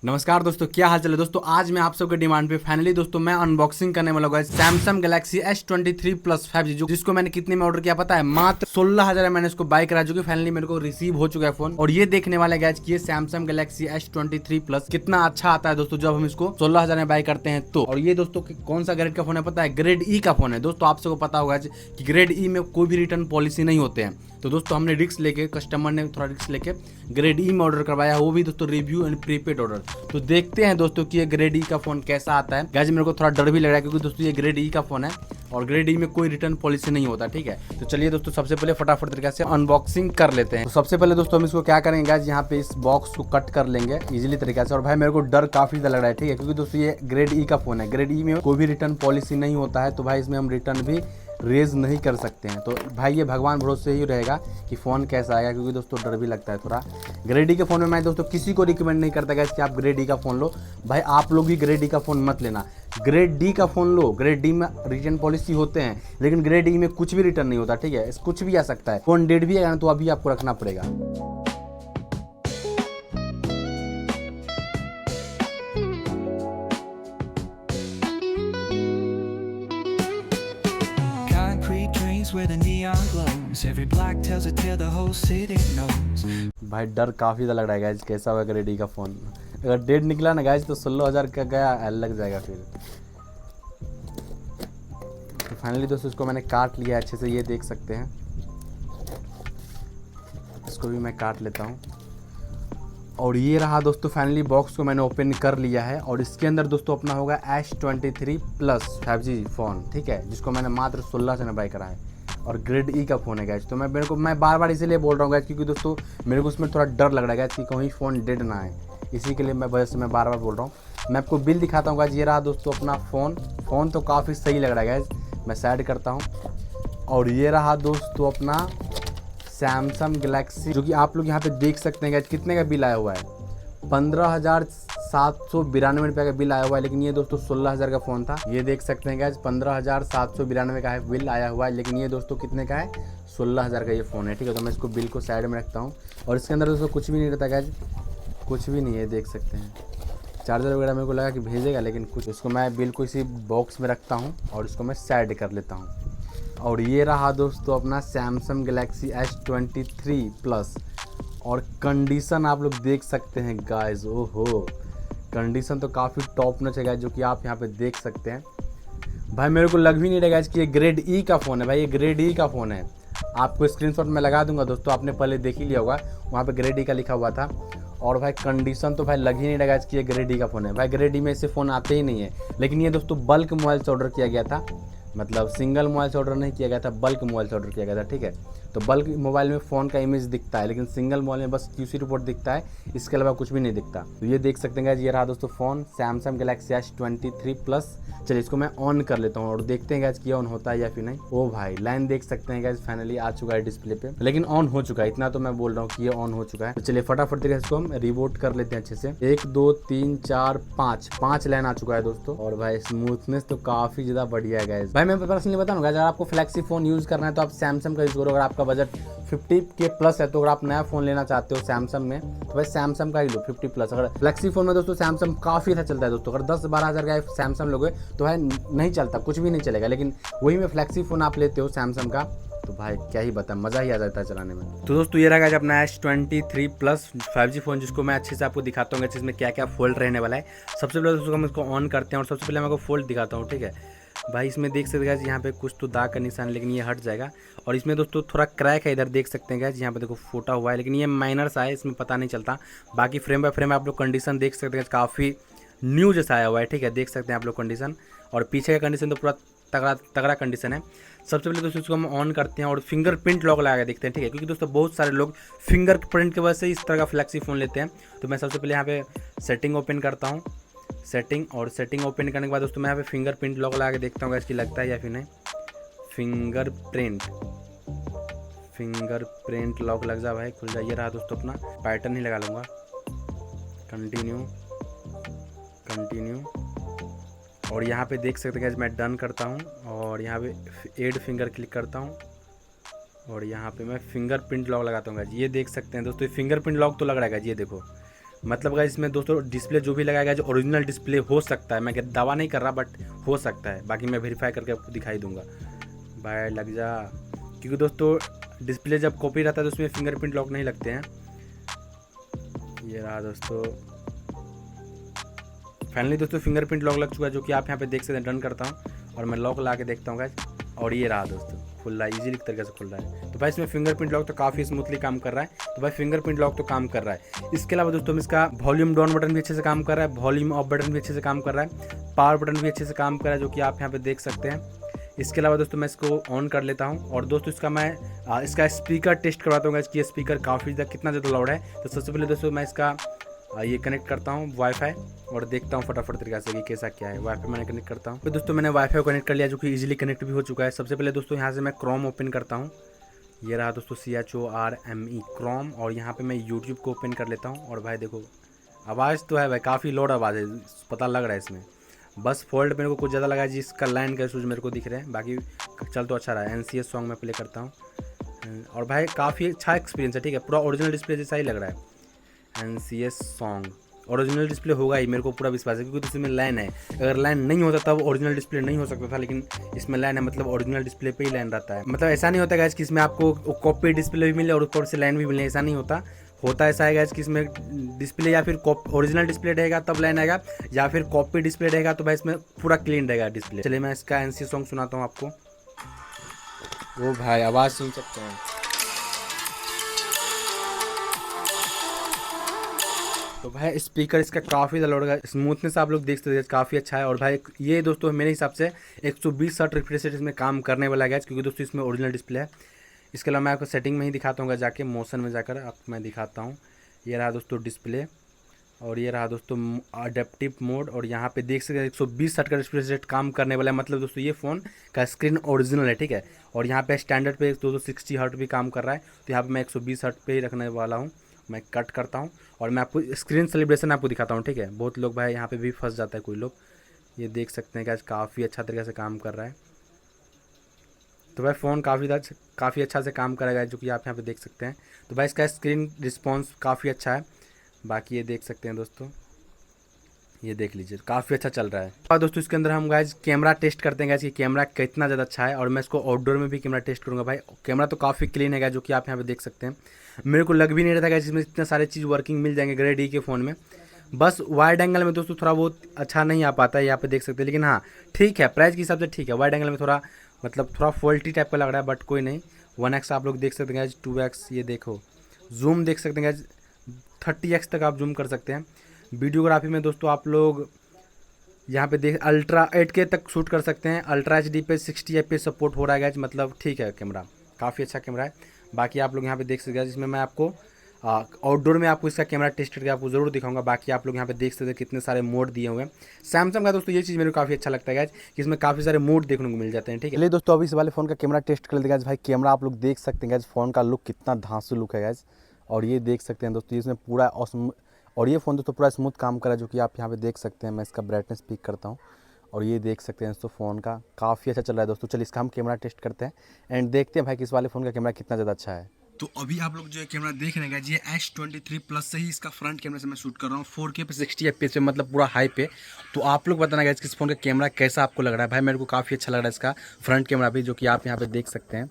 नमस्कार दोस्तों, क्या हाल चाल है दोस्तों। आज मैं आप सबके डिमांड पे फाइनली दोस्तों मैं अनबॉक्सिंग करने वाला हूँ Samsung Galaxy S23 plus 5G, जिसको मैंने कितने में ऑर्डर किया पता है, मात्र 16,000 में मैंने इसको बाय करा, जो कि फाइनली मेरे को रिसीव हो चुका है फोन। और ये देखने वाले गैस की सैमसंग गैलेक्सी S23 प्लस कितना अच्छा आता है दोस्तों जब हम इसको 16,000 में बाय करते हैं तो। और ये दोस्तों कौन सा ग्रेड का फोन है पता है, ग्रेड ई का फोन है दोस्तों। आप सबको पता होगा कि ग्रेड ई में कोई भी रिटर्न पॉलिसी नहीं होते हैं। तो दोस्तों हमने रिस्क लेके, कस्टमर ने थोड़ा रिस्क लेके ग्रेड ई में ऑर्डर करवाया, वो भी दोस्तों रिव्यू एंड प्रीपेड ऑर्डर। तो देखते हैं दोस्तों कि ये ग्रेड ई का फोन कैसा आता है। गाइस मेरे को थोड़ा डर भी लग रहा है, क्योंकि दोस्तों ये ग्रेड ई का फोन है और ग्रेड ई में कोई रिटर्न पॉलिसी नहीं होता, ठीक है। तो चलिए दोस्तों सबसे पहले फटाफट तरीके से अनबॉक्सिंग कर लेते हैं। तो सबसे पहले दोस्तों हम इसको क्या करेंगे गाइस, यहाँ पे इस बॉक्स को कट कर लेंगे इजीली तरीके से। और भाई मेरे को डर काफी ज्यादा लग रहा है, ठीक है, क्योंकि दोस्तों ये ग्रेड ई का फोन है। ग्रेड ई में कोई भी रिटर्न पॉलिसी नहीं होता है, तो भाई इसमें हम रिटर्न भी रेज नहीं कर सकते हैं। तो भाई ये भगवान भरोसे ही रहेगा कि फ़ोन कैसा आएगा, क्योंकि दोस्तों डर भी लगता है थोड़ा। ग्रेड ई के फ़ोन में मैं दोस्तों किसी को रिकमेंड नहीं करता कि आप ग्रेड ई का फ़ोन लो। भाई आप लोग भी ग्रेड ई का फ़ोन मत लेना, ग्रेड डी का फ़ोन लो। ग्रेड डी में रिटर्न पॉलिसी होते हैं, लेकिन ग्रेड ई में कुछ भी रिटर्न नहीं होता, ठीक है। कुछ भी आ सकता है, फ़ोन डेड भी आएगा तो अभी आपको रखना पड़ेगा। Where the neon glows, every block tells a tale the whole city knows. भाई डर काफ़ी ज़्यादा लग रहा है गाइज, कैसा होगा ग्रेड ई का फ़ोन। अगर डेट निकला ना गाइज तो 16,000 का गया लग जाएगा फिर। तो फाइनली दोस्तों इसको मैंने काट लिया अच्छे से, ये देख सकते हैं। इसको भी मैं काट लेता हूँ। और ये रहा दोस्तों फाइनली बॉक्स को मैंने ओपन कर लिया है। और इसके अंदर दोस्तों अपना होगा S23 प्लस 5G फ़ोन, ठीक है, जिसको मैंने मात्र 16 से बाय करा है। और ग्रेड ई का फ़ोन है गैस। तो मैं बार बार इसीलिए बोल रहा हूँ गैस, क्योंकि दोस्तों मेरे को उसमें थोड़ा डर लग रहा है गैस कि कहीं फ़ोन डेड ना आए, इसी के लिए मैं वजह से मैं बार बार बोल रहा हूँ। मैं आपको बिल दिखाता हूँ गैस। ये रहा दोस्तों अपना फ़ोन तो काफ़ी सही लग रहा है गैस। मैं साइड करता हूँ। और ये रहा दोस्तों अपना सैमसंग गैलेक्सी, जो कि आप लोग यहाँ पे देख सकते हैं गैस कितने का बिल आया हुआ है। 15,792 रुपये का बिल आया हुआ है, लेकिन ये दोस्तों 16,000 का फ़ोन था। ये देख सकते हैं गैस 15,792 का है बिल आया हुआ है, लेकिन ये दोस्तों कितने का है, 16,000 का ये फ़ोन है, ठीक है। तो मैं इसको बिल को साइड में रखता हूँ। और इसके अंदर दोस्तों कुछ भी नहीं रहता गैस, कुछ भी नहीं है, देख सकते हैं। चार्जर वगैरह मेरे को लगा कि भेजेगा, लेकिन कुछ। इसको मैं बिल को इसी बॉक्स में रखता हूँ और इसको मैं साइड कर लेता हूँ। और ये रहा दोस्तों अपना सैमसंग गैलेक्सी S23 प्लस। और कंडीशन आप लोग देख सकते हैं गाइस, ओहो कंडीशन तो काफ़ी टॉप नॉच है गाइस, जो कि आप यहाँ पे देख सकते हैं। भाई मेरे को लग भी नहीं रहा गाइस कि ये ग्रेड ई का फ़ोन है। भाई ये ग्रेड ई का फ़ोन है, आपको स्क्रीनशॉट में लगा दूंगा दोस्तों, आपने पहले देख ही लिया होगा, वहाँ पे ग्रेड ई का लिखा हुआ था। और भाई कंडीशन तो भाई लग ही नहीं रहा गाइस कि ये ग्रेड ई का फ़ोन है। भाई ग्रेड ई में ऐसे फ़ोन आते ही नहीं है। लेकिन ये दोस्तों बल्क मोबाइल से ऑर्डर किया गया था, मतलब सिंगल मोबाइल से ऑर्डर नहीं किया गया था, बल्क मोबाइल से ऑर्डर किया गया था, ठीक है। तो बल्क मोबाइल में फ़ोन का इमेज दिखता है, लेकिन सिंगल मोबाइल में बस QC रिपोर्ट दिखता है, इसके अलावा कुछ भी नहीं दिखता। तो ये देख सकते हैं ये रहा दोस्तों phone Samsung Galaxy S23 plus. चलिए इसको मैं ऑन कर लेता हूँ और देखते हैं गैस कि ऑन होता है या फिर नहीं। ओ भाई लाइन देख सकते हैं गैस, फाइनली आ चुका है डिस्प्ले पे, लेकिन ऑन हो चुका है, इतना तो मैं बोल रहा हूँ कि ये ऑन हो चुका है। तो चलिए फटाफट तरीके से इसको हम रिबूट कर लेते हैं अच्छे से। 1 2 3 4 5 लाइन आ चुका है दोस्तों। और भाई स्मूथनेस तो काफ़ी ज़्यादा बढ़िया है गैस। भाई मैं पर्सनली बताऊँगा, अगर आपको फ्लैक्सी फ़ोन यूज़ करना है तो आप सैमसंग का यूज़ करो। अगर आपका बजट 50K प्लस है, तो अगर आप नया फ़ोन लेना चाहते हो सैमसंग में, तो भाई सैमसंग का ही लो 50 प्लस। अगर फ्लैक्सी फ़ोन में दोस्तों सैमसंग काफ़ी अच्छा चलता है दोस्तों। अगर 10-12 हज़ार का सैमसंग लोगे तो भाई नहीं चलता, कुछ भी नहीं चलेगा। लेकिन वही में फ्लैक्सी फ़ोन आप लेते हो सैमसंग का, तो भाई क्या ही बताएं, मज़ा ही आ जाता है चलाने में। तो दोस्तों ये रहा अपना S23 प्लस 5G फ़ोन, जिसको मैं अच्छे से आपको दिखाता हूँ जिसमें क्या क्या फोल्ड रहने वाला है। सबसे पहले दोस्तों हम इसको ऑन करते हैं और सबसे पहले मैं आपको फोल्ड दिखाता हूँ, ठीक है। भाई इसमें देख सकते हैं यहाँ पे कुछ तो दाग का निशान, लेकिन ये हट जाएगा। और इसमें दोस्तों थोड़ा क्रैक है, इधर देख सकते हैं यहाँ पे देखो फूटा हुआ है, लेकिन ये माइनर सा है, इसमें पता नहीं चलता। बाकी फ्रेम बाय फ्रेम आप लोग कंडीशन देख सकते हैं, काफ़ी न्यू जैसा आया हुआ है, ठीक है, देख सकते हैं आप लोग कंडीशन। और पीछे का कंडीशन तो पूरा तगड़ा तगड़ा कंडीशन है। सबसे पहले दोस्तों इसको हम ऑन करते हैं और फिंगरप्रिंट लॉक लगा के देखते हैं, ठीक है, क्योंकि दोस्तों बहुत सारे लोग फिंगरप्रिंट की वजह से इस तरह का फ्लैक्सी फ़ोन लेते हैं। तो मैं सबसे पहले यहाँ पे सेटिंग ओपन करता हूँ, सेटिंग ओपन करने के बाद दोस्तों मैं यहाँ पे फिंगरप्रिंट लॉक लगा के देखता हूँ इसकी लगता है या फिर नहीं। फिंगरप्रिंट लॉक लग जा भाई, खुल जाइए। रहा दोस्तों अपना पैटर्न ही लगा लूँगा, कंटिन्यू। और यहाँ पे देख सकते हैं मैं डन करता हूँ और यहाँ पे एड फिंगर क्लिक करता हूँ और यहाँ पे मैं फिंगरप्रिंट लॉक लगाता हूँ। ये देख सकते हैं दोस्तों फिंगरप्रिंट लॉक तो लग रहा है, ये देखो मतलब गाइस इसमें दोस्तों डिस्प्ले जो भी लगाएगा जो ओरिजिनल डिस्प्ले हो सकता है, मैं दावा नहीं कर रहा बट हो सकता है, बाकी मैं वेरीफाई करके आपको दिखाई दूंगा। भाई लग जा, क्योंकि दोस्तों डिस्प्ले जब कॉपी रहता है तो उसमें फिंगरप्रिंट लॉक नहीं लगते हैं। ये रहा दोस्तों, फाइनली दोस्तों फिंगरप्रिंट लॉक लग चुका है, जो कि आप यहाँ पे देख सकते हैं। डन करता हूँ और मैं लॉक ला के देखता हूँ गाइस, और ये रहा दोस्तों खुल रहा है, इजीली तरीके से खुल रहा है। तो भाई इसमें फिंगरप्रिंट लॉक तो काफ़ी स्मूथली काम कर रहा है। तो भाई फिंगरप्रिंट लॉक तो काम कर रहा है। इसके अलावा दोस्तों इसका वॉल्यूम डाउन बटन भी अच्छे से काम कर रहा है, वॉल्यूम अप बटन भी अच्छे से काम कर रहा है, पावर बटन भी अच्छे से काम कर रहा है, जो कि आप यहाँ पे देख सकते हैं। इसके अलावा दोस्तों मैं इसको ऑन कर लेता हूँ और दोस्तों इसका स्पीकर टेस्ट करवाता हूँ कि स्पीकर काफ़ी कितना ज़्यादा लाउड है। तो सबसे पहले दोस्तों मैं इसका ये कनेक्ट करता हूँ वाईफाई और देखता हूँ फटाफट तरीके से कि कैसा क्या है। वाईफाई मैंने कनेक्ट करता हूँ। तो दोस्तों मैंने वाईफाई कनेक्ट कर लिया, जो कि इजीली कनेक्ट भी हो चुका है। सबसे पहले दोस्तों यहाँ से मैं क्रोम ओपन करता हूँ। ये रहा दोस्तों CHORME क्रोम, और यहाँ पे मैं यूट्यूब को ओपन कर लेता हूँ। और भाई देखो आवाज़ तो है भाई, काफ़ी लोड आवाज़ है, पता लग रहा है इसमें। बस फॉल्ट मेरे को कुछ ज़्यादा लगा है जिसका लाइन का इशूज मेरे को दिख रहे हैं, बाकी चल तो अच्छा रहा है। NCS सॉन्ग में प्ले करता हूँ और भाई काफ़ी अच्छा एक्सपीरियंस है, ठीक है, पूरा ओरिजिनल डिस्प्ले जैसा ही लग रहा है। NCS सॉन्ग ओरिजिनल डिस्प्ले होगा ही, मेरे को पूरा विश्वास है, क्योंकि इसमें लाइन है। अगर लाइन नहीं होता तब ओरिजिनल डिस्प्ले नहीं हो सकता था, लेकिन इसमें लाइन है, मतलब ओरिजिनल डिस्प्ले पे ही लाइन रहता है। मतलब ऐसा नहीं होता गाइस कि इसमें आपको कॉपी डिस्प्ले भी मिले और ऊपर से लाइन भी मिले, ऐसा नहीं होता। होता ऐसा है गाइस कि इसमें डिस्प्ले या फिर ओरिजिनल डिस्प्ले रहेगा तब लाइन आएगा, या फिर कॉपी डिस्प्ले रहेगा तो भाई इसमें पूरा क्लीन रहेगा डिस्प्ले। चलिए मैं इसका NCS सॉन्ग सुनाता हूँ आपको। वो भाई आवाज़ सुन सकते हैं। तो भाई स्पीकर इसका काफ़ी ज़्यादा लोड है, स्मूथनेस आप लोग देख सकते हैं काफ़ी अच्छा है। और भाई ये दोस्तों मेरे हिसाब से 120 हर्ट्ज रिफ्रेश रेट इसमें काम करने वाला है, क्योंकि दोस्तों इसमें ओरिजिनल डिस्प्ले है। इसके अलावा मैं आपको सेटिंग में ही दिखाता हूँ, जाके मोशन में जाकर आपको मैं दिखाता हूँ। ये रहा दोस्तों डिस्प्ले, और ये रहा दोस्तों अडेप्टिव मोड, और यहाँ पे देख सकते हैं 120 हर्ट्ज का रिफ्रेश रेट काम करने वाला है। मतलब दोस्तों ये फ़ोन का स्क्रीन ओरिजिनल है, ठीक है। और यहाँ पे स्टैंडर्ड पे 260 हर्ट्ज भी काम कर रहा है, तो यहाँ पे मैं 120 हर्ट्ज पे ही रखने वाला हूँ। मैं कट करता हूँ और मैं आपको स्क्रीन सेलिब्रेशन आपको दिखाता हूँ, ठीक है। बहुत लोग भाई यहाँ पे भी फंस जाता है कोई लोग। ये देख सकते हैं कि आज काफ़ी अच्छा तरीके से काम कर रहा है। तो भाई फ़ोन काफ़ी अच्छा से काम करेगा, जो कि आप यहाँ पे देख सकते हैं। तो भाई इसका स्क्रीन रिस्पॉन्स काफ़ी अच्छा है। बाकी ये देख सकते हैं दोस्तों, ये देख लीजिए काफ़ी अच्छा चल रहा है। और दोस्तों इसके अंदर हम गाइज कैमरा टेस्ट करते हैं गाइज कि कैमरा कितना ज़्यादा अच्छा है, और मैं इसको आउटडोर में भी कैमरा टेस्ट करूँगा। भाई कैमरा तो काफ़ी क्लीन है गाइज, जो कि आप यहाँ पे देख सकते हैं। मेरे को लग भी नहीं रहा था गाइज इसमें इतने सारे चीज़ वर्किंग मिल जाएंगे ग्रेड ई के फ़ोन में। बस वाइड एंगल में दोस्तों थोड़ा बहुत अच्छा नहीं आ पाता है, यहाँ पे देख सकते हैं, लेकिन हाँ ठीक है, प्राइस के हिसाब से ठीक है। वाइड एंगल में थोड़ा फॉल्टी टाइप का लग रहा है, बट कोई नहीं। 1x आप लोग देख सकते हैं गाइज, 2x ये देखो, जूम देख सकते हैं गाइज, 30x तक आप जूम कर सकते हैं। वीडियोग्राफी में दोस्तों आप लोग यहाँ पे देख अल्ट्रा 8K तक शूट कर सकते हैं। अल्ट्रा HD पे 60 FPS सपोर्ट हो रहा है गाइज, मतलब ठीक है, कैमरा काफ़ी अच्छा कैमरा है। बाकी आप लोग यहाँ पे देख सकते हैं, जिसमें मैं आपको आउटडोर में आपको इसका कैमरा टेस्ट करके आपको ज़रूर दिखाऊंगा। बाकी आप लोग यहाँ पे देख सकते हैं कितने सारे मोड दिए हुए हैं। सैमसंग का दोस्तों ये चीज़ मेरे को काफ़ी अच्छा लगता है गाइज, कि इसमें काफ़ी सारे मोड देखने को मिल जाते हैं, ठीक है। चलिए दोस्तों अभी इस वाले फ़ोन का कैमरा टेस्ट कर लेते हैं गाइज। भाई कैमरा आप लोग देख सकते हैं गाइज, फ़ोन का लुक कितना धांसू लुक है गाइज। और ये देख सकते हैं दोस्तों इसमें पूरा और ये फ़ोन दोस्तों पूरा स्मूथ काम कर रहा है, जो कि आप यहाँ पे देख सकते हैं। मैं इसका ब्राइटनेस पिक करता हूँ और ये देख सकते हैं दोस्तों फ़ोन का काफ़ी अच्छा चल रहा है दोस्तों। चलिए इसका हम कैमरा टेस्ट करते हैं एंड देखते हैं भाई कि इस वाले फ़ोन का कैमरा कितना ज़्यादा अच्छा है। तो अभी आप लोग जो कैमरा देख रहे हैं ये S23 प्लस से ही इसका फ्रंट कैमरा से मैं शूट कर रहा हूँ 4K पे 60 FPS पे, मतलब पूरा हाई पे। तो आप लोग बताना गाइस कि इस फ़ोन का कैमरा कैसा आपको लग रहा है। भाई मेरे को काफ़ी अच्छा लग रहा है इसका फ्रंट कैमरा भी, जो कि आप यहाँ पे देख सकते हैं,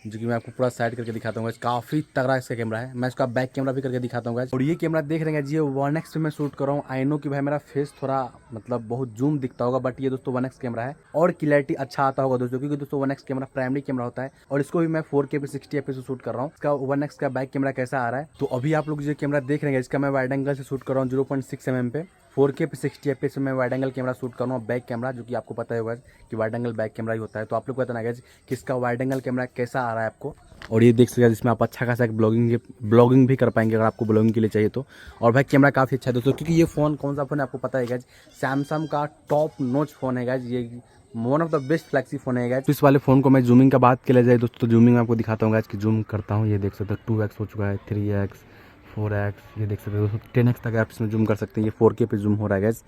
जो कि मैं आपको पूरा साइड करके दिखाता हूँ। काफ़ी तगड़ा इसका कैमरा है। मैं इसका बैक कैमरा भी करके दिखाता हूँ। और ये कैमरा देख रहे हैं ये 1x पे मैं शूट कर रहा हूँ। आई नो कि भाई मेरा फेस थोड़ा मतलब बहुत जूम दिखता होगा, बट ये दोस्तों 1x कैमरा है और क्लैरिटी अच्छा आता होगा दोस्तों, क्योंकि दोस्तों 1x कैमरा प्राइमरी कैमरा होता है और इसको भी मैं 4K पे 60 FPS से शूट कर रहा हूँ। इसका 1x का बैक कैमरा कैसा आ रहा है, तो अभी आप लोग जो कैमरा देख रहे हैं इसका मैं वाइड एंगल से शूट कर रहा हूँ 0.6 mm पे। 4K पे 60 FPS में वाइड एंगल कैमरा शूट कर रहा हूँ बैक कैमरा, जो कि आपको पता होगा कि वाइड एंगल बैक कैमरा ही होता है। तो आप लोग बताना गाइस कि इसका वाइड एंगल कैमरा कैसा आ रहा है आपको। और ये देख सकते हैं जिसमें आप अच्छा खासा ब्लॉगिंग भी कर पाएंगे अगर आपको ब्लॉगिंग के लिए चाहिए तो। और भाई कैमरा काफ़ी अच्छा है दोस्तों, क्योंकि ये फ़ोन कौन सा फ़ोन है आपको पता है गाइस, सैमसंग का टॉप नॉच फ़ोन है गाइस। ये one of the best flagship phone है गाइस। तो इस वाले फ़ोन को मैं जूमिंग का बात के लिए जाए दोस्तों, जूमिंग में आपको दिखाता हूँ गाइस कि जूम करता हूँ। ये देख सकते हैं 2x हो चुका है, 3x 4x, ये देख सकते हैं दोस्तों 10x तक आप इसमें जूम कर सकते हैं। ये 4K पे जूम हो रहा है गाइस,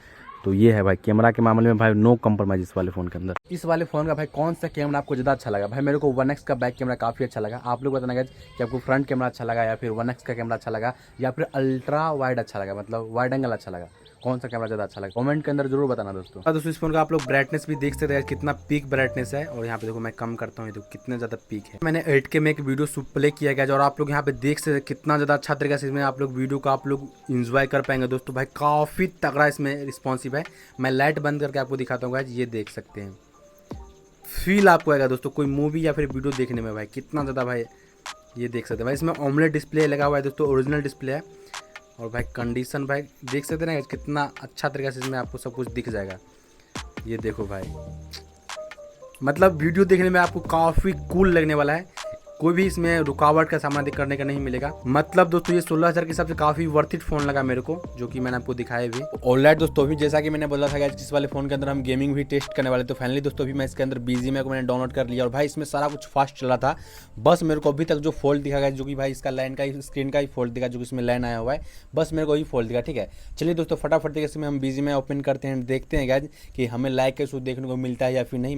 तो ये है भाई कैमरा के मामले में भाई नो कम्प्रोमाइज इस वाले फ़ोन के अंदर। इस वाले फ़ोन का भाई कौन सा कैमरा आपको ज़्यादा अच्छा लगा? भाई मेरे को 1x का बैक कैमरा काफ़ी अच्छा लगा। आप लोग बताना गाइस कि आपको फ्रंट कैमरा अच्छा लगा या फिर 1x का कैमरा अच्छा लगा या फिर अल्ट्रा वाइड अच्छा लगा, मतलब वाइड एंगल अच्छा लगा, कौन सा कैमरा ज़्यादा अच्छा लगा कमेंट के अंदर जरूर बताना दोस्तों। दोस्तों इस फोन का आप लोग ब्राइटनेस भी देख सकते हैं कितना पीक ब्राइटनेस है, और यहाँ पे देखो मैं कम करता हूँ, ये देखो कितना ज़्यादा पीक है। मैंने 8K में एक वीडियो प्ले किया गया और आप लोग यहाँ पे देख सकते हैं कितना ज़्यादा अच्छा तरीके से इसमें आप लोग वीडियो का आप लोग इंजॉय कर पाएंगे दोस्तों। भाई काफ़ी तगड़ा इसमें रिस्पॉन्सिव है। मैं लाइट बंद करके आपको दिखाता हूँ गाइस, ये देख सकते हैं फील आपको आएगा दोस्तों कोई मूवी या फिर वीडियो देखने में। भाई कितना ज़्यादा भाई ये देख सकते हैं भाई इसमें ऑमलेट डिस्प्ले लगा हुआ है दोस्तों, ओरिजिनल डिस्प्ले है। और भाई कंडीशन भाई देख सकते हैं ना कितना अच्छा तरीके से इसमें आपको सब कुछ दिख जाएगा। ये देखो भाई मतलब वीडियो देखने में आपको काफ़ी कूल लगने वाला है, कोई भी इसमें रुकावट का सामना करने का नहीं मिलेगा। मतलब दोस्तों ये 16,000 के हिसाब से काफ़ी वर्थ इट फ़ोन लगा मेरे को, जो कि मैंने आपको दिखाया भी। ऑलराइट दोस्तों अभी जैसा कि मैंने बोला था इस वाले फ़ोन के अंदर हम गेमिंग भी टेस्ट करने वाले, तो फाइनली दोस्तों अभी मैं इसके अंदर BGMI को मैंने डाउनलोड कर लिया और भाई इसमें सारा कुछ फास्ट चला था। बस मेरे को अभी तक जो फॉल्ट दिखा गया जो कि भाई इसका लाइन का ही स्क्रीन का ही फॉल्ट दिखा, जो कि इसमें लाइन आया हुआ है, बस मेरे को ही फॉल्ट दिखा। ठीक है चलिए दोस्तों फटाफट तरीके से हम BGMI ओपन करते हैं, देखते हैं गाइस कि हमें लाइक के शो देखने को मिलता है या फिर नहीं।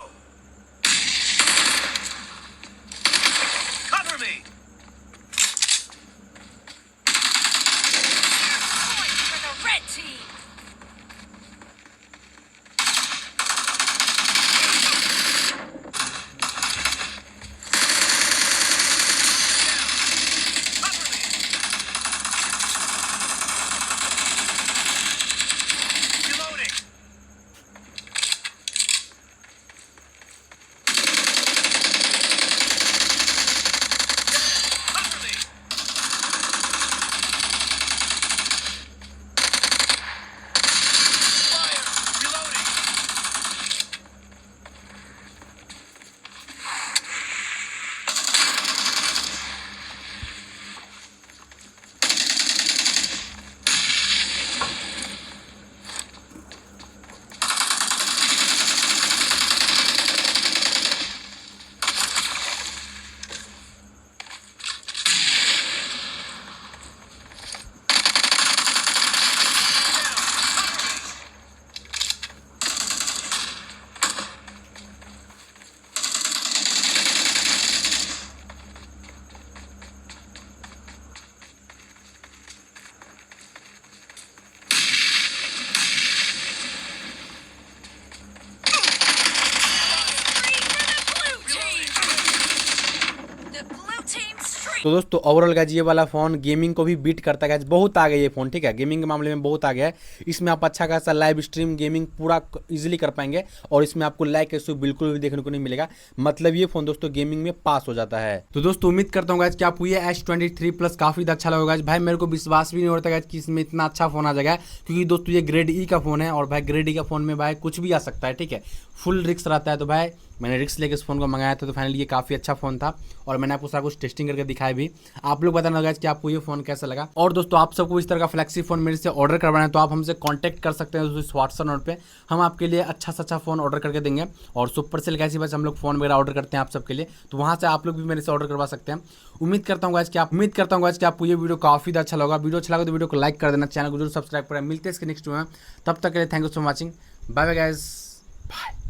तो दोस्तों ओवरऑल गाइस ये वाला फ़ोन गेमिंग को भी बीट करता है गाइस, बहुत आगे ये फ़ोन। ठीक है गेमिंग के मामले में बहुत आगे है। इसमें आप अच्छा खासा लाइव स्ट्रीम गेमिंग पूरा इजीली कर पाएंगे और इसमें आपको लाइक इशू बिल्कुल भी देखने को नहीं मिलेगा। मतलब ये फ़ोन दोस्तों गेमिंग में पास हो जाता है। तो दोस्तों उम्मीद करता हूँ गाइस कि आपको ये S23 प्लस काफ़ी अच्छा लगेगा। भाई मेरे को विश्वास भी नहीं होता गाइस कि इसमें इतना अच्छा फ़ोन आ जाएगा, क्योंकि दोस्तों ये ग्रेड E का फ़ोन है और भाई ग्रेड E का फ़ोन में भाई कुछ भी आ सकता है। ठीक है फुल रिस्क रहता है, तो भाई मैंने रिस्क लेके इस फ़ोन को मंगाया था, तो फाइनली ये काफ़ी अच्छा फ़ोन था और मैंने आपको सारा कुछ टेस्टिंग करके दिखाया भी। आप लोग बताना गाइस कि आपको ये फ़ोन कैसा लगा। और दोस्तों आप सबको इस तरह का फ्लैगशिप फ़ोन मेरे से ऑर्डर करवाना है तो आप हमसे कांटेक्ट कर सकते हैं इस व्हाट्सएप नंबर पे, हम आपके लिए अच्छा सा अच्छा फ़ोन ऑर्डर करके देंगे। और सुपर सेल कैसी बस हम लोग फ़ोन वगैरह ऑर्डर करते हैं आप सबके लिए, तो वहाँ से आप लोग भी मेरे से ऑर्डर करवा सकते हैं। उम्मीद करता हूँ गाइस कि आपको ये वीडियो काफ़ी अच्छा लगा। वीडियो अच्छा लगा तो वीडियो को लाइक कर देना, चैनल को जरूर सब्सक्राइब करें। मिलते हैं इसके नेक्स्ट में, तब तक के लिए thank you so watching. Bye bye guys, bye.